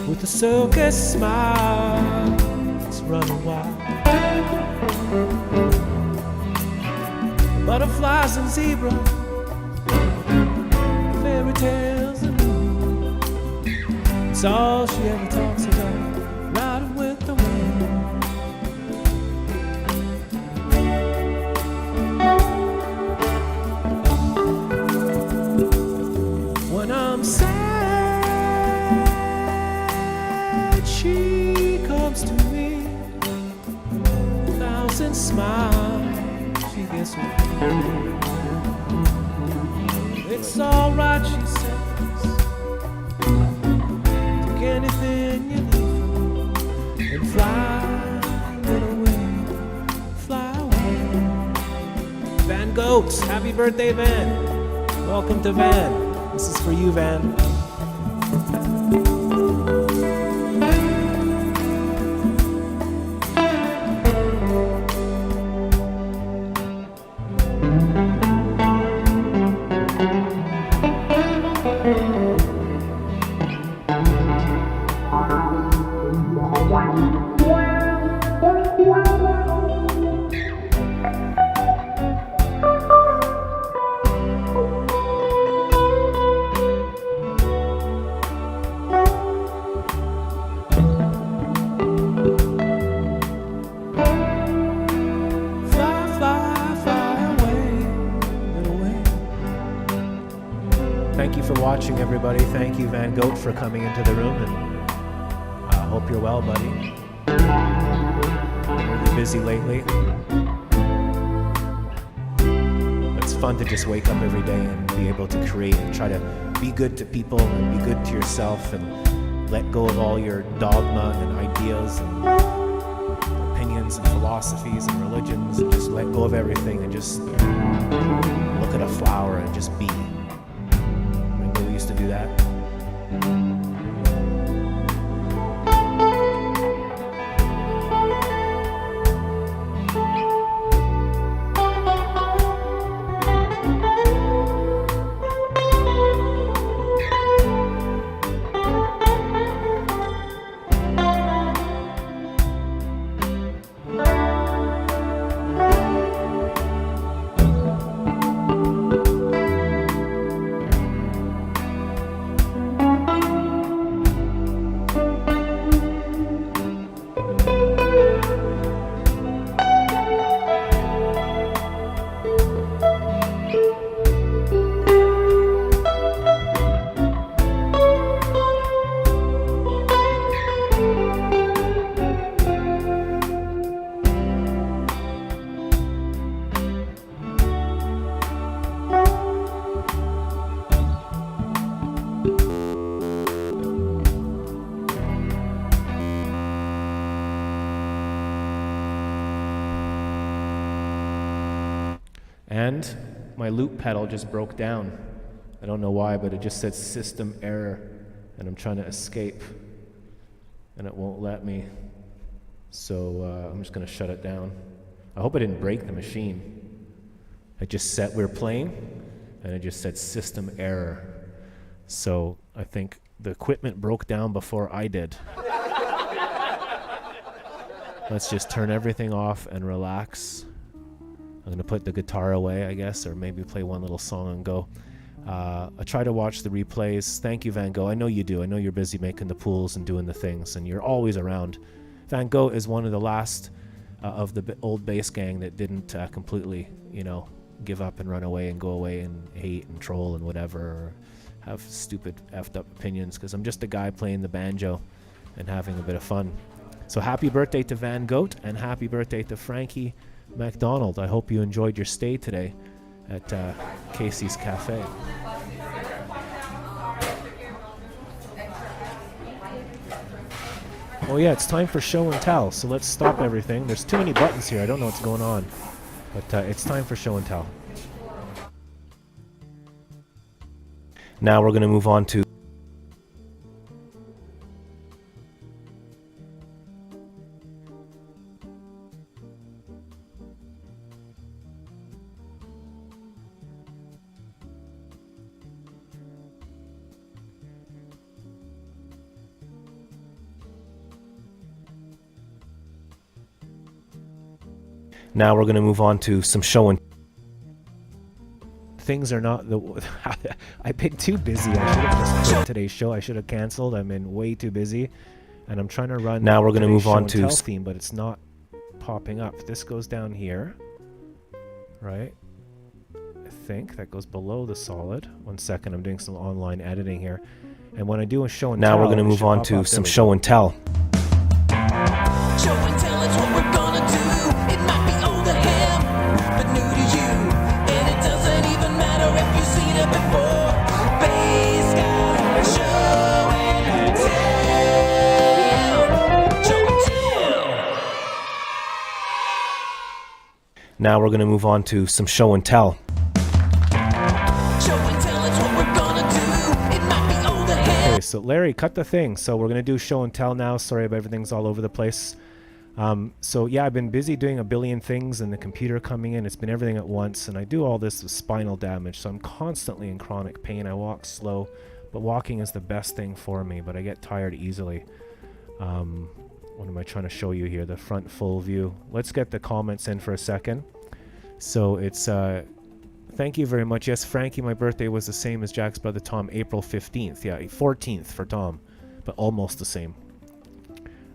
with a circus smile. It's running wild. Butterflies and zebra, fairy tales and moon. It's all she ever talks about, riding with the wind. When I'm sad, she comes to me. Thousand smiles, she gets me. It's alright, she says. Take anything you need and fly away, fly away. Van Goats, happy birthday, Van. Welcome to Van. This is for you, Van. Thank you for watching, everybody. Thank you, Van Goat, for coming into the room, and I hope you're well, buddy. Really busy lately. It's fun to just wake up every day and be able to create and try to be good to people and be good to yourself and let go of all your dogma and ideas and opinions and philosophies and religions, and just let go of everything and just look at a flower and just be. Remember we used to do that? And my loop pedal just broke down. I don't know why, but it just said system error, and I'm trying to escape, and it won't let me. So I'm just gonna shut it down. I hope I didn't break the machine. I just set, we were playing, and it just said system error. So I think the equipment broke down before I did. Let's just turn everything off and relax. I'm going to put the guitar away, I guess, or maybe play one little song and go. I try to watch the replays. Thank you, Van Gogh. I know you do. I know you're busy making the pools and doing the things, and you're always around. Van Gogh is one of the last of the old bass gang that didn't completely, give up and run away and go away and hate and troll and whatever, or have stupid effed up opinions, because I'm just a guy playing the banjo and having a bit of fun. So happy birthday to Van Gogh, and happy birthday to Frankie MacDonald. I hope you enjoyed your stay today at Casey's Cafe. Oh yeah, it's time for show and tell, so let's stop everything. There's too many buttons here, I don't know what's going on, but it's time for show and tell. Now we're going to move on to some show and things are not the I've been too busy. I should have just quit today's show. I should have canceled. I've been way too busy, and I'm trying to run. Now we're going to move on to theme, but it's not popping up. This goes down here, right? I think that goes below the solid. 1 second, I'm doing some online editing here, and when I do a show and tell, we're going to move on to some show and tell. Show and tell is what we're gonna do. It might be old to him, but new to you. And it doesn't even matter if you've seen it before. Bass guy, show and tell. Show and tell. Now we're going to move on to some show and tell. Show and tell is what we're gonna do. It might be old to him. Okay, so Larry, cut the thing. So we're going to do show and tell now. Sorry if everything's all over the place. So yeah, I've been busy doing a billion things and the computer coming in. It's been everything at once, and I do all this with spinal damage, so I'm constantly in chronic pain. I walk slow, but walking is the best thing for me, but I get tired easily. What am I trying to show you here? The front full view. Let's get the comments in for a second. So it's thank you very much. Yes, Frankie, my birthday was the same as Jack's brother Tom, April 15th. Yeah, 14th for Tom, but almost the same.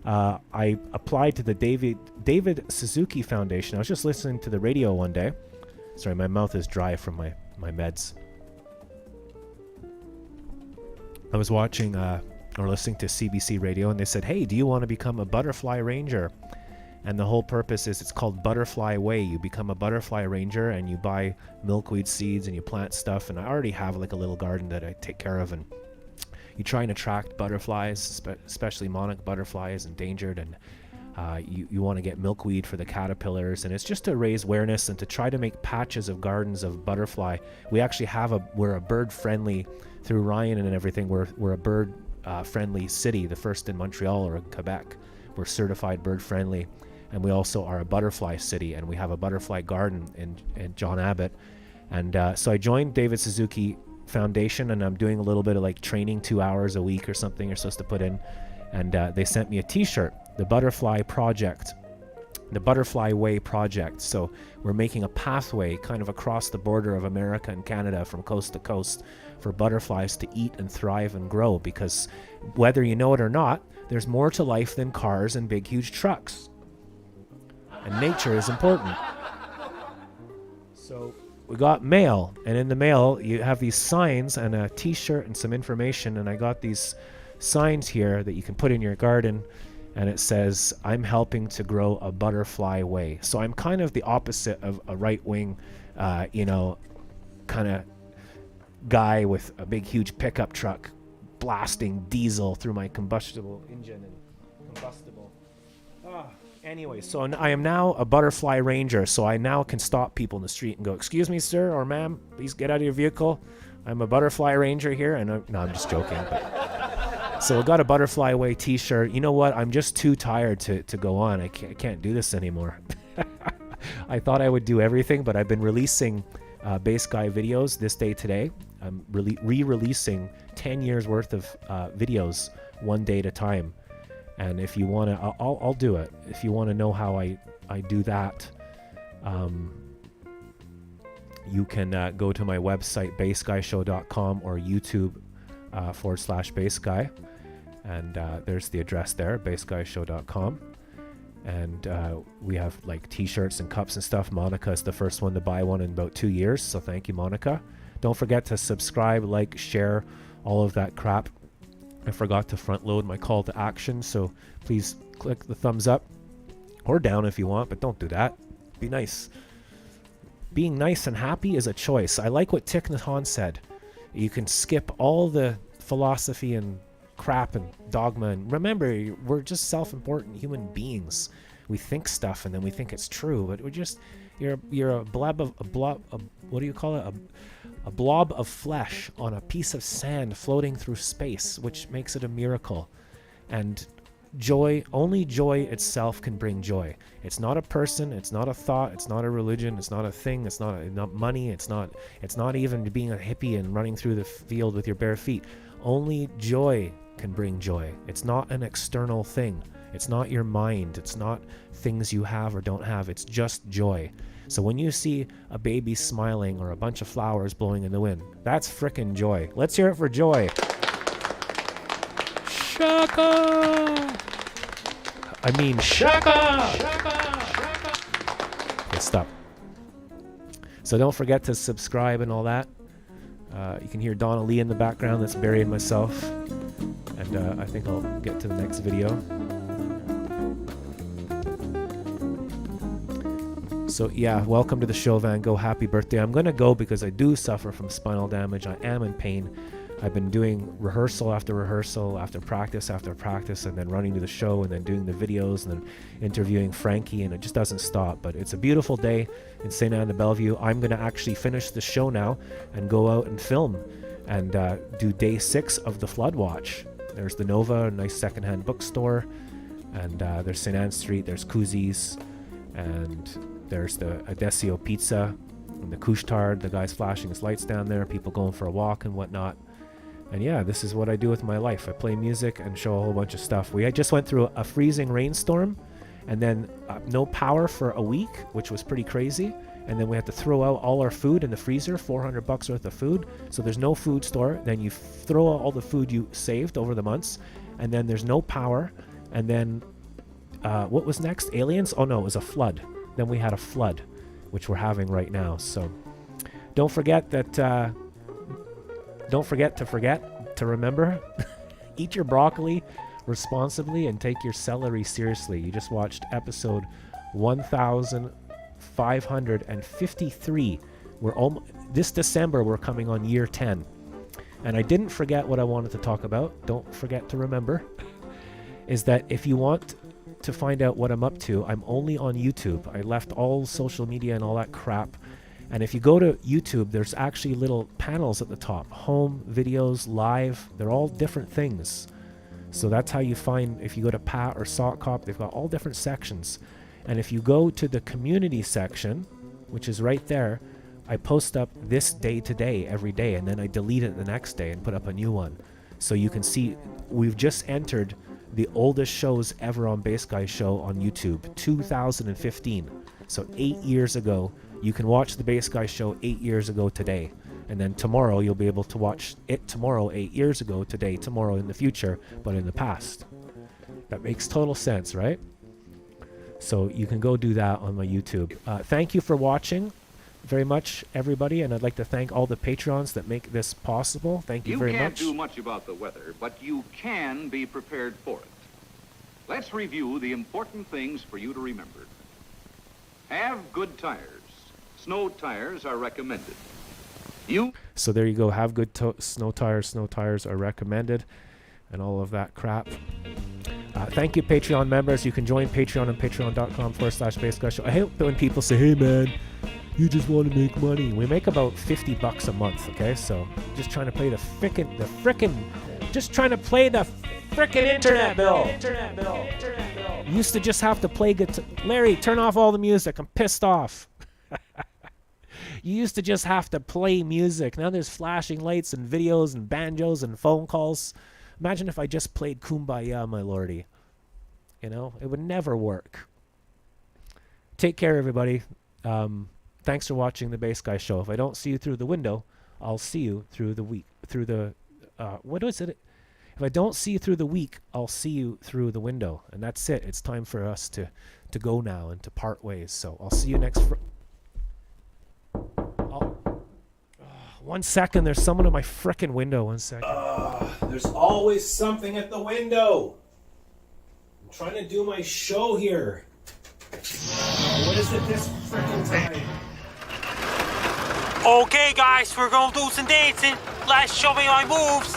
I applied to the David Suzuki Foundation. I was just listening to the radio one day. Sorry, my mouth is dry from my meds. I was watching or listening to CBC radio, and they said, hey, do you want to become a butterfly ranger? And the whole purpose is, it's called Butterfly Way. You become a butterfly ranger and you buy milkweed seeds and you plant stuff. And I already have like a little garden that I take care of, and you try and attract butterflies, especially monarch butterflies, endangered, and you want to get milkweed for the caterpillars, and it's just to raise awareness and to try to make patches of gardens of butterfly. We actually we're a bird friendly, through Ryan and everything, we're a bird friendly city, the first in Montreal or in Quebec. We're certified bird friendly, and we also are a butterfly city, and we have a butterfly garden in John Abbott. And so I joined David Suzuki Foundation, and I'm doing a little bit of like training, 2 hours a week or something you're supposed to put in, and they sent me a t-shirt, the Butterfly Project, the Butterfly Way Project. So we're making a pathway kind of across the border of America and Canada from coast to coast for butterflies to eat and thrive and grow, because whether you know it or not, there's more to life than cars and big huge trucks, and nature is important. So we got mail, and in the mail you have these signs and a t-shirt and some information, and I got these signs here that you can put in your garden, and it says, I'm helping to grow a butterfly way. So I'm kind of the opposite of a right-wing kind of guy with a big huge pickup truck blasting diesel through my combustible engine and combustible. Anyway, so I am now a butterfly ranger, so I now can stop people in the street and go, excuse me, sir, or ma'am, please get out of your vehicle. I'm a butterfly ranger here. And no, I'm just joking. But. So I got a Butterfly Way t-shirt. You know what? I'm just too tired to go on. I can't do this anymore. I thought I would do everything, but I've been releasing Bass Guy videos this day today. I'm re-releasing 10 years worth of videos one day at a time. And if you want to, I'll do it. If you want to know how I do that, you can go to my website, bassguyshow.com, or YouTube /bassguy. And there's the address there, bassguyshow.com. And we have like t-shirts and cups and stuff. Monica is the first one to buy one in about 2 years, so thank you, Monica. Don't forget to subscribe, like, share, all of that crap. I forgot to front load my call to action, so please click the thumbs up or down if you want, but don't do that. Be nice. Being nice and happy is a choice. I like what Thich Nhat Hanh said. You can skip all the philosophy and crap and dogma, and remember, we're just self-important human beings. We think stuff and then we think it's true, but we're just you're a blob, what do you call it, a blob of flesh on a piece of sand floating through space, which makes it a miracle. And joy, only joy itself can bring joy. It's not a person, it's not a thought, it's not a religion, it's not a thing, it's not money, it's not even being a hippie and running through the field with your bare feet. Only joy can bring joy. It's not an external thing. It's not your mind. It's not things you have or don't have. It's just joy. So when you see a baby smiling or a bunch of flowers blowing in the wind, that's frickin' joy. Let's hear it for joy. Shaka! I mean, shaka! Okay, stop. So don't forget to subscribe and all that. You can hear Donna Lee in the background. That's burying myself. And I think I'll get to the next video. So yeah, welcome to the show, Van Gogh. Happy birthday. I'm going to go because I do suffer from spinal damage. I am in pain. I've been doing rehearsal after rehearsal, after practice, and then running to the show, and then doing the videos, and then interviewing Frankie, and it just doesn't stop. But it's a beautiful day in St. Anne de Bellevue. I'm going to actually finish the show now and go out and film and do day 6 of the Flood Watch. There's the Nova, a nice secondhand bookstore, and there's St. Anne Street, there's Koozies, and there's the Adesio Pizza, and the Couche-Tard, the guy's flashing his lights down there, people going for a walk and whatnot. And yeah, this is what I do with my life. I play music and show a whole bunch of stuff. We just went through a freezing rainstorm, and then no power for a week, which was pretty crazy. And then we had to throw out all our food in the freezer, $400 worth of food. So there's no food store. Then you throw out all the food you saved over the months, and then there's no power. And then what was next? Aliens? Oh no, it was a flood. Then we had a flood, which we're having right now. So don't forget that. Don't forget to remember, eat your broccoli responsibly and take your celery seriously. You just watched episode 1553. This December we're coming on year 10. And I didn't forget what I wanted to talk about. Don't forget to remember is that if you want to find out what I'm up to, I'm only on YouTube. I left all social media and all that crap. And if you go to YouTube, there's actually little panels at the top. Home, videos, live. They're all different things. So that's how you find, if you go to Pat or Sock Cop, they've got all different sections. And if you go to the community section, which is right there, I post up this day to day every day, and then I delete it the next day and put up a new one. So you can see we've just entered the oldest shows ever on Bass Guy Show on YouTube, 2015. So 8 years ago. You can watch the Bass Guy Show 8 years ago today. And then tomorrow you'll be able to watch it tomorrow 8 years ago today, tomorrow in the future, but in the past. That makes total sense, right? So you can go do that on my YouTube. Thank you for watching very much, everybody. And I'd like to thank all the Patreons that make this possible. Thank you very much. You can't do much about the weather, but you can be prepared for it. Let's review the important things for you to remember. Have good tires. Snow tires are recommended. So there you go. Have good snow tires. Snow tires are recommended, and all of that crap. Thank you, Patreon members. You can join Patreon on patreon.com/bassguyshow. I hate when people say, "Hey, man, you just want to make money." We make about $50 a month. Okay, so just trying to pay the frickin' internet bill. You used to just have to play guitar. Larry, turn off all the music. I'm pissed off. You used to just have to play music. Now there's flashing lights and videos and banjos and phone calls. Imagine if I just played Kumbaya, my lordy. You know, it would never work. Take care, everybody. Thanks for watching the Bass Guy Show. If I don't see you through the window, I'll see you through the week. Through the what is it? If I don't see you through the week, I'll see you through the window. And that's it. It's time for us to go now and to part ways. So I'll see you next. 1 second. There's someone at my frickin' window. 1 second. There's always something at the window. I'm trying to do my show here. What is it this frickin' time? Okay, guys, we're gonna do some dancing. Let's show me my moves.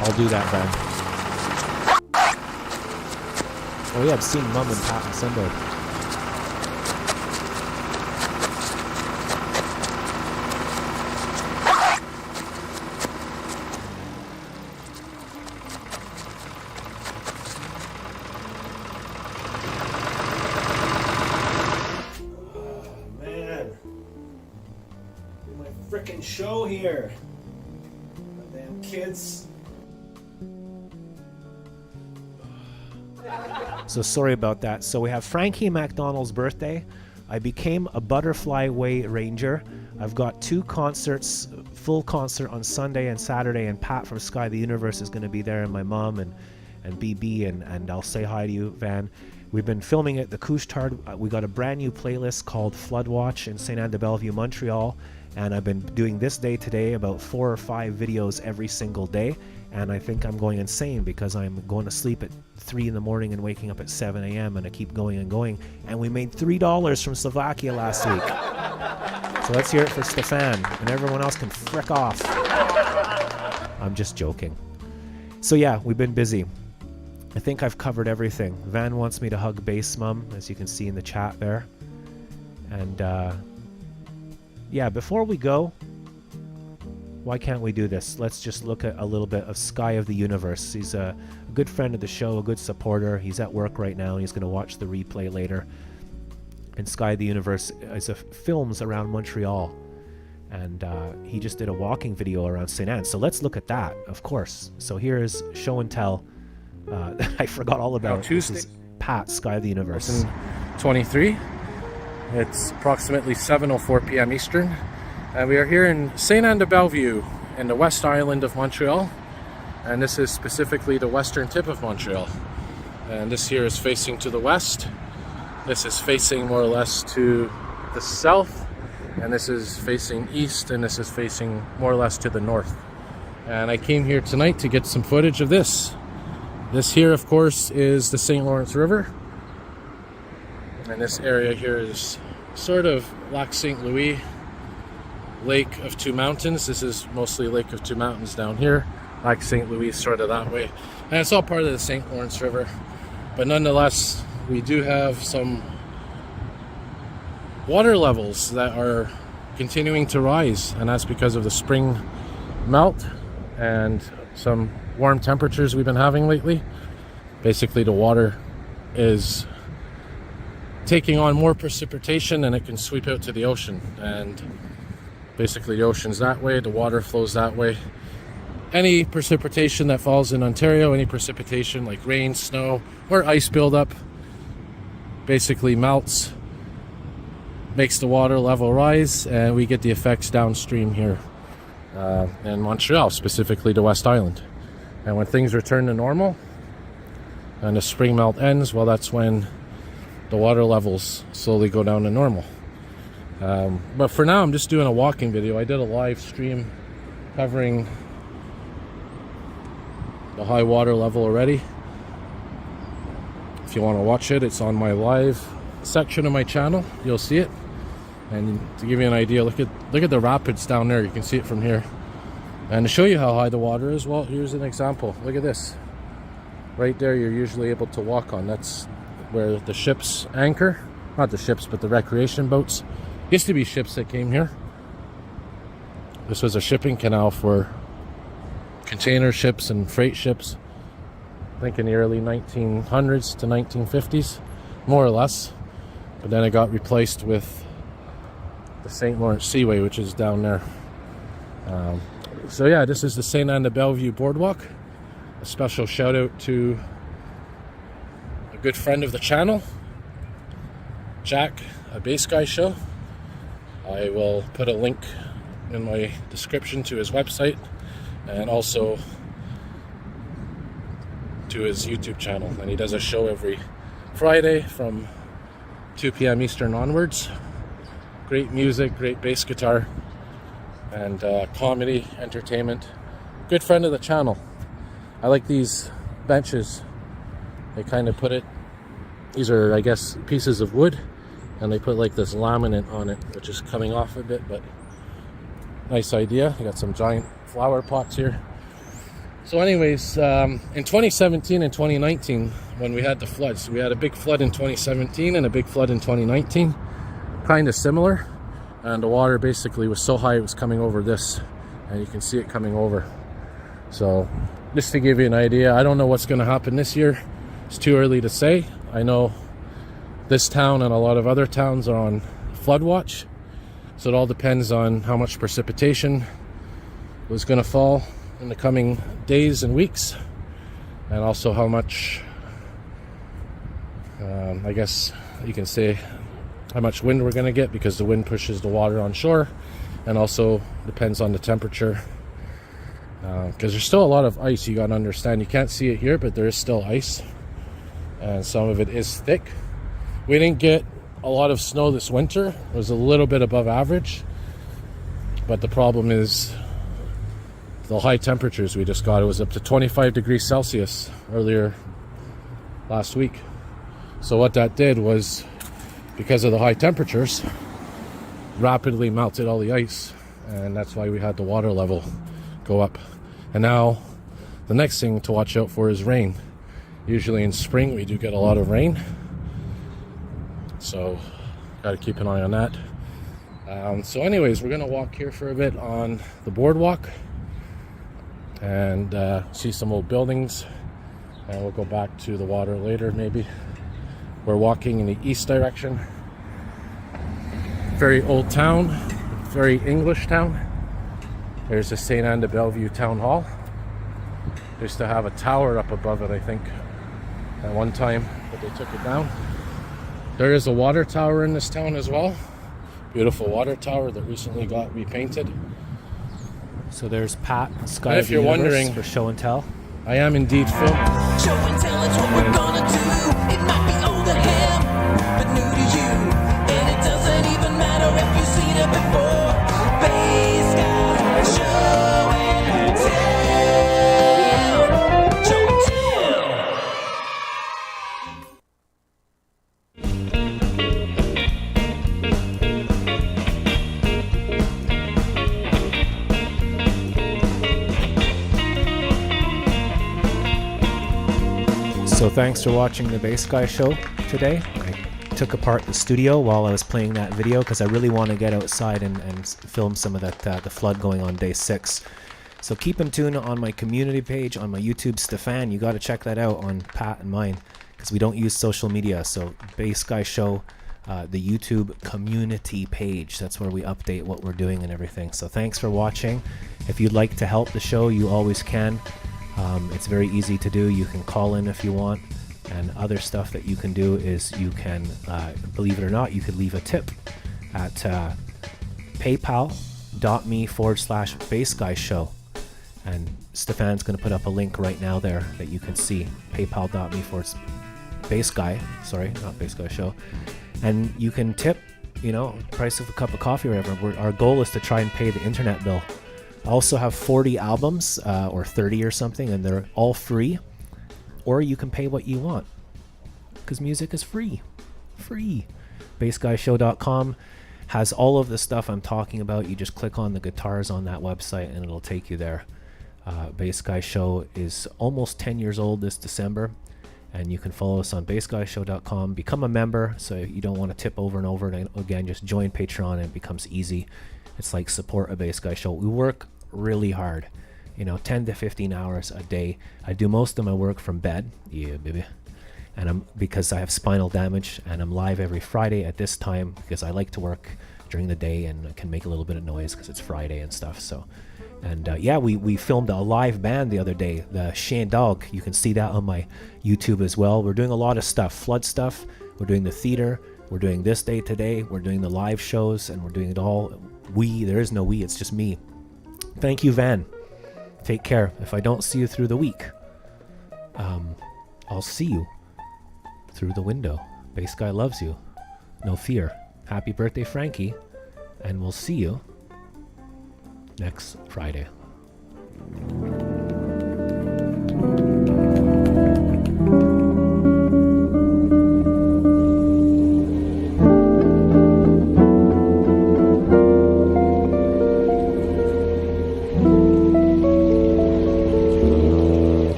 I'll do that, Ben. Oh yeah, I've seen Mum and Pat on Sunday. Show here. The damn kids. So sorry about that. So we have Frankie MacDonald's birthday. I became a Butterfly Way Ranger. I've got 2 concerts, full concert on Sunday and Saturday, and Pat from Sky the Universe is going to be there, and my mom and BB, and I'll say hi to you, Van. We've been filming at the Couche-Tard. We got a brand new playlist called Flood Watch in St. Anne de Bellevue, Montreal. And I've been doing this day today about 4 or 5 videos every single day. And I think I'm going insane because I'm going to sleep at 3 in the morning and waking up at 7 a.m. and I keep going and going. And we made $3 from Slovakia last week. So let's hear it for Stefan. And everyone else can frick off. I'm just joking. So yeah, we've been busy. I think I've covered everything. Van wants me to hug Bass Mum, as you can see in the chat there. And yeah, before we go, why can't we do this? Let's just look at a little bit of Sky of the Universe. He's a good friend of the show, a good supporter. He's at work right now, and he's going to watch the replay later. And Sky of the Universe is films around Montreal. And he just did a walking video around St. Anne. So let's look at that, of course. So here is Show and Tell. I forgot all about it. Tuesday. This is Pat, Sky of the Universe. 23. It's approximately 7:04 p.m. Eastern, and we are here in St. Anne de Bellevue in the West Island of Montreal, and this is specifically the western tip of Montreal. And this here is facing to the west, this is facing more or less to the south, and this is facing east, and this is facing more or less to the north. And I came here tonight to get some footage of this. This here, of course, is the St. Lawrence River. And this area here is sort of Lac St. Louis, Lake of Two Mountains. This is mostly Lake of Two Mountains down here. Lac St. Louis is sort of that way. And it's all part of the St. Lawrence River. But nonetheless, we do have some water levels that are continuing to rise. And that's because of the spring melt and some warm temperatures we've been having lately. Basically, the water is taking on more precipitation and it can sweep out to the ocean, and basically the ocean's that way, the water flows that way. Any precipitation that falls in Ontario, any precipitation like rain, snow, or ice buildup, basically melts, makes the water level rise, and we get the effects downstream here in Montreal, specifically the West Island. And when things return to normal and the spring melt ends, well, that's when the water levels slowly go down to normal. But for now, I'm just doing a walking video. I did a live stream covering the high water level already. If you want to watch it, it's on my live section of my channel. You'll see it. And to give you an idea, look at the rapids down there. You can see it from here. And to show you how high the water is, well, here's an example. Look at this. Right there, you're usually able to walk on. That's where the ships anchor. Not the ships, but the recreation boats. Used to be ships that came here. This was a shipping canal for container ships and freight ships. I think in the early 1900s to 1950s, more or less. But then it got replaced with the St. Lawrence Seaway, which is down there. So yeah, this is the St. Anne de Bellevue Boardwalk. A special shout out to a good friend of the channel, Jack, a Bass Guy Show. I will put a link in my description to his website and also to his YouTube channel. And he does a show every Friday from 2 p.m. Eastern onwards. Great music, great bass guitar, and comedy, entertainment. Good friend of the channel. I like these benches. They kind of put it, these are, I guess, pieces of wood, and they put like this laminate on it, which is coming off a bit, but nice idea. You got some giant flower pots here. So anyways, in 2017 and 2019, when we had the floods, we had a big flood in 2017 and a big flood in 2019, kind of similar, and the water basically was so high it was coming over this, and you can see it coming over. So just to give you an idea, I don't know what's going to happen this year. It's too early to say. I know this town and a lot of other towns are on flood watch, so it all depends on how much precipitation was going to fall in the coming days and weeks, and also how much, I guess you can say, how much wind we're going to get, because the wind pushes the water on shore, and also depends on the temperature, because there's still a lot of ice. You got to understand, you can't see it here, but there is still ice, and some of it is thick. We didn't get a lot of snow this winter. It was a little bit above average, but the problem is the high temperatures we just got. It was up to 25 degrees Celsius earlier last week. So what that did was, because of the high temperatures, rapidly melted all the ice, and that's why we had the water level go up. And now the next thing to watch out for is rain. Usually in spring we do get a lot of rain, so got to keep an eye on that. So anyways, we're gonna walk here for a bit on the boardwalk and see some old buildings, and we'll go back to the water later maybe. We're walking in the east direction. Very old town, very English town. There's the St. Anne de Bellevue Town Hall. Used to have a tower up above it, I think, at one time, but they took it down. There is a water tower in this town as well. Beautiful water tower that recently got repainted. So there's Pat, Sky And of if the you're Universe wondering, for show and tell. I am indeed filming. Show and tell is what we're gonna do. It might be old to him, but new to you. And it doesn't even matter if you've seen it before. Bass Guy, show and tell. Show and tell. So thanks for watching the Bass Guy Show today. I took apart the studio while I was playing that video because I really want to get outside and film some of that the flood going on day 6. So keep in tune on my community page on my YouTube. Stefan, you got to check that out on Pat and mine, because we don't use social media. So Bass Guy Show, the YouTube community page, that's where we update what we're doing and everything. So thanks for watching. If you'd like to help the show, you always can. It's very easy to do. You can call in if you want, and other stuff that you can do is you can, believe it or not, you could leave a tip at paypal.me/bassguyshow, and Stefan's going to put up a link right now there that you can see, paypal.me/bassguy, sorry, not Bass Guy Show, and you can tip, you know, price of a cup of coffee or whatever. Our goal is to try and pay the internet bill. I also have 40 albums, or 30 or something, and they're all free. Or you can pay what you want, because music is free. Free. BassGuyShow.com has all of the stuff I'm talking about. You just click on the guitars on that website and it'll take you there. Bass Guy Show is almost 10 years old this December, and you can follow us on BassGuyShow.com. Become a member, so you don't want to tip over and over and again. Just join Patreon and it becomes easy. It's like support a Bass Guy Show. We work really hard, 10 to 15 hours a day. I do most of my work from bed, yeah baby, and because I have spinal damage, and I'm live every Friday at this time because I like to work during the day and can make a little bit of noise because it's Friday and stuff. So, and yeah, we filmed a live band the other day, the Chien Dog. You can see that on my YouTube as well. We're doing a lot of stuff, flood stuff. We're doing the theater. We're doing This Day Today. We're doing the live shows, and we're doing it all. There is no we, it's just me. Thank you, Van. Take care. If I don't see you through the week, I'll see you through the window. Bass Guy loves you. No fear. Happy birthday, Frankie. And we'll see you next Friday.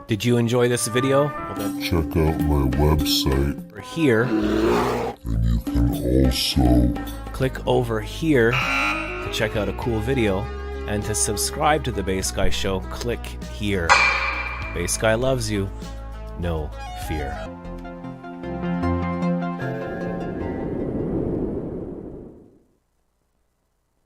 Did you enjoy this video? Check out my website. Over here. And you can also click over here to check out a cool video. And to subscribe to the Bass Guy Show, click here. Bass Guy loves you. No fear.